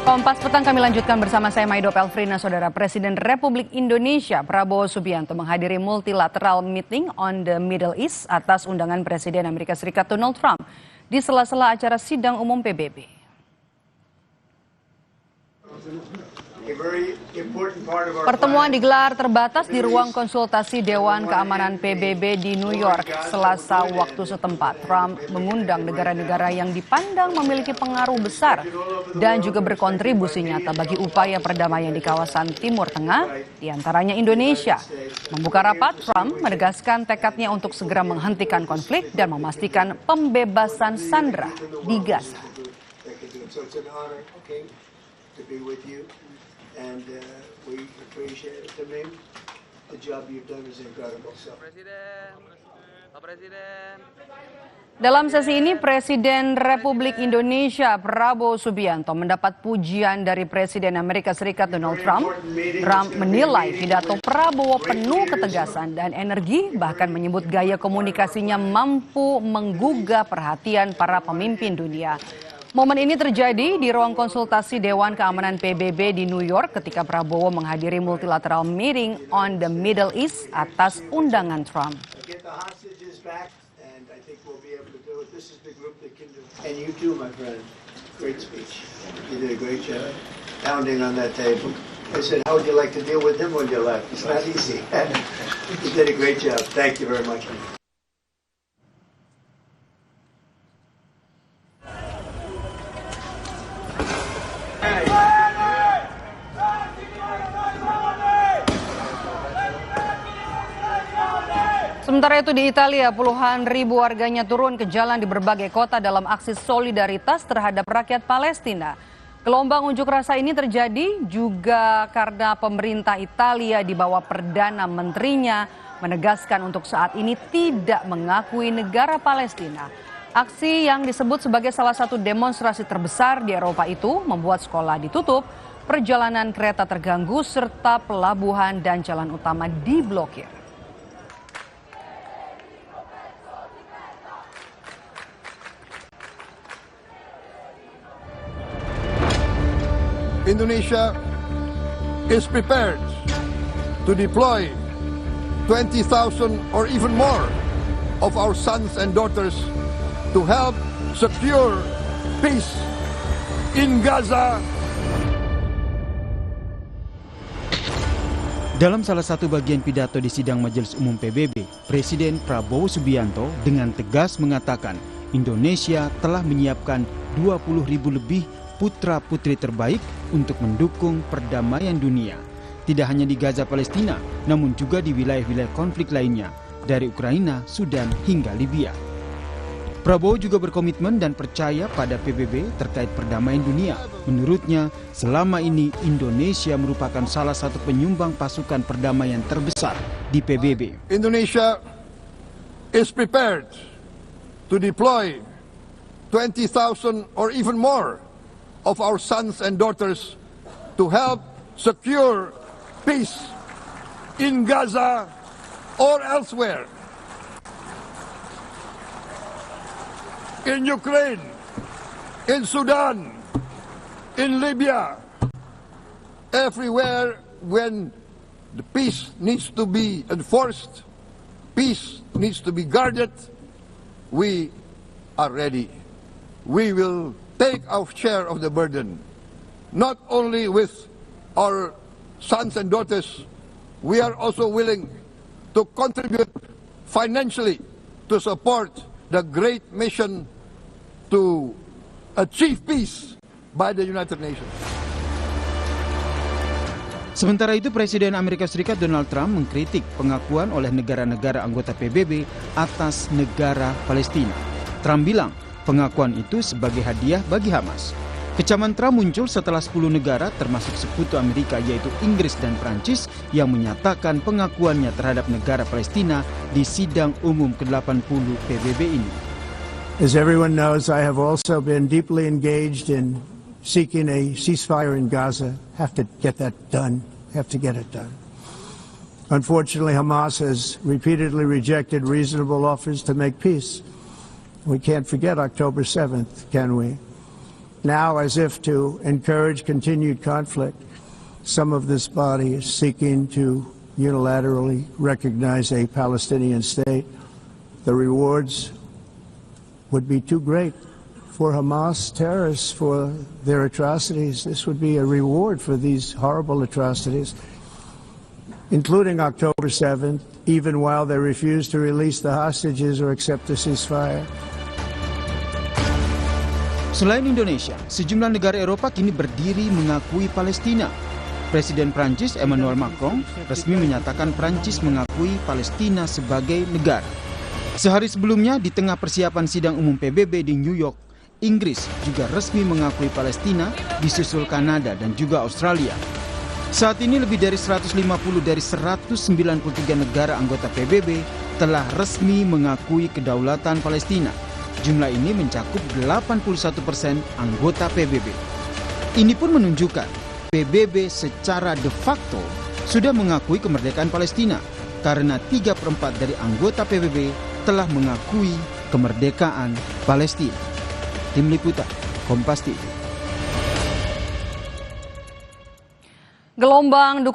Kompas Petang kami lanjutkan bersama saya Maido Pelfrina. Saudara Presiden Republik Indonesia Prabowo Subianto menghadiri multilateral meeting on the Middle East atas undangan Presiden Amerika Serikat Donald Trump di sela-sela acara sidang umum PBB. Pertemuan digelar terbatas di ruang konsultasi Dewan Keamanan PBB di New York, Selasa waktu setempat. Trump mengundang negara-negara yang dipandang memiliki pengaruh besar dan juga berkontribusi nyata bagi upaya perdamaian di kawasan Timur Tengah, diantaranya Indonesia. Membuka rapat, Trump menegaskan tekadnya untuk segera menghentikan konflik dan memastikan pembebasan sandera di Gaza. And we appreciate it. Tamim, the job you've done is incredible. Pak Presiden. Dalam sesi ini, Presiden Republik Indonesia Prabowo Subianto mendapat pujian dari Presiden Amerika Serikat Donald Trump. Trump menilai pidato Prabowo penuh ketegasan dan energi, bahkan menyebut gaya komunikasinya mampu menggugah perhatian para pemimpin dunia. Momen ini terjadi di ruang konsultasi Dewan Keamanan PBB di New York ketika Prabowo menghadiri multilateral meeting on the Middle East atas undangan Trump. And you too, my friend. Great speech. You did a great job pounding on that table. I said, how would you like to deal with him when you left? It's not easy. You did a great job. Thank you very much. Sementara itu di Italia, puluhan ribu warganya turun ke jalan di berbagai kota dalam aksi solidaritas terhadap rakyat Palestina. Gelombang unjuk rasa ini terjadi juga karena pemerintah Italia di bawah Perdana Menterinya menegaskan untuk saat ini tidak mengakui negara Palestina. Aksi yang disebut sebagai salah satu demonstrasi terbesar di Eropa itu membuat sekolah ditutup, perjalanan kereta terganggu, serta pelabuhan dan jalan utama diblokir. Indonesia is prepared to deploy 20,000 or even more of our sons and daughters to help secure peace in Gaza. Dalam salah satu bagian pidato di sidang Majelis Umum PBB, Presiden Prabowo Subianto dengan tegas mengatakan Indonesia telah menyiapkan 20.000 lebih putra-putri terbaik untuk mendukung perdamaian dunia. Tidak hanya di Gaza Palestina, namun juga di wilayah-wilayah konflik lainnya, dari Ukraina, Sudan, hingga Libya. Prabowo juga berkomitmen dan percaya pada PBB terkait perdamaian dunia. Menurutnya, selama ini Indonesia merupakan salah satu penyumbang pasukan perdamaian terbesar di PBB. Indonesia is prepared to deploy 20,000 or even more of our sons and daughters to help secure peace in Gaza or elsewhere. In Ukraine, in Sudan, in Libya, everywhere when the peace needs to be enforced, peace needs to be guarded, we are ready. We will take our share of the burden, not only with our sons and daughters, we are also willing to contribute financially to support the great mission to achieve peace by the United Nations. Sementara itu, Presiden Amerika Serikat Donald Trump mengkritik pengakuan oleh negara-negara anggota PBB atas negara Palestina. Trump bilang, pengakuan itu sebagai hadiah bagi Hamas. Kecaman Trump muncul setelah 10 negara termasuk sekutu Amerika yaitu Inggris dan Prancis yang menyatakan pengakuannya terhadap negara Palestina di sidang umum ke-80 PBB ini. As everyone knows, I have also been deeply engaged in seeking a ceasefire in Gaza. Have to get that done. Have to get it done. Unfortunately, Hamas has repeatedly rejected reasonable offers to make peace. We can't forget October 7th, can we? now, as if to encourage continued conflict, some of this body is seeking to unilaterally recognize a Palestinian state. The rewards would be too great for Hamas terrorists for their atrocities. This would be a reward for these horrible atrocities, including October 7th, even while they refuse to release the hostages or accept a ceasefire. Selain Indonesia, sejumlah negara Eropa kini berdiri mengakui Palestina. Presiden Prancis Emmanuel Macron resmi menyatakan Prancis mengakui Palestina sebagai negara. Sehari sebelumnya, di tengah persiapan sidang umum PBB di New York, Inggris juga resmi mengakui Palestina, disusul Kanada dan juga Australia. Saat ini lebih dari 150 dari 193 negara anggota PBB telah resmi mengakui kedaulatan Palestina. Jumlah ini mencakup 81% anggota PBB. Ini pun menunjukkan PBB secara de facto sudah mengakui kemerdekaan Palestina karena 3/4 dari anggota PBB telah mengakui kemerdekaan Palestina. Tim Liputan, Kompas TV. Gelombang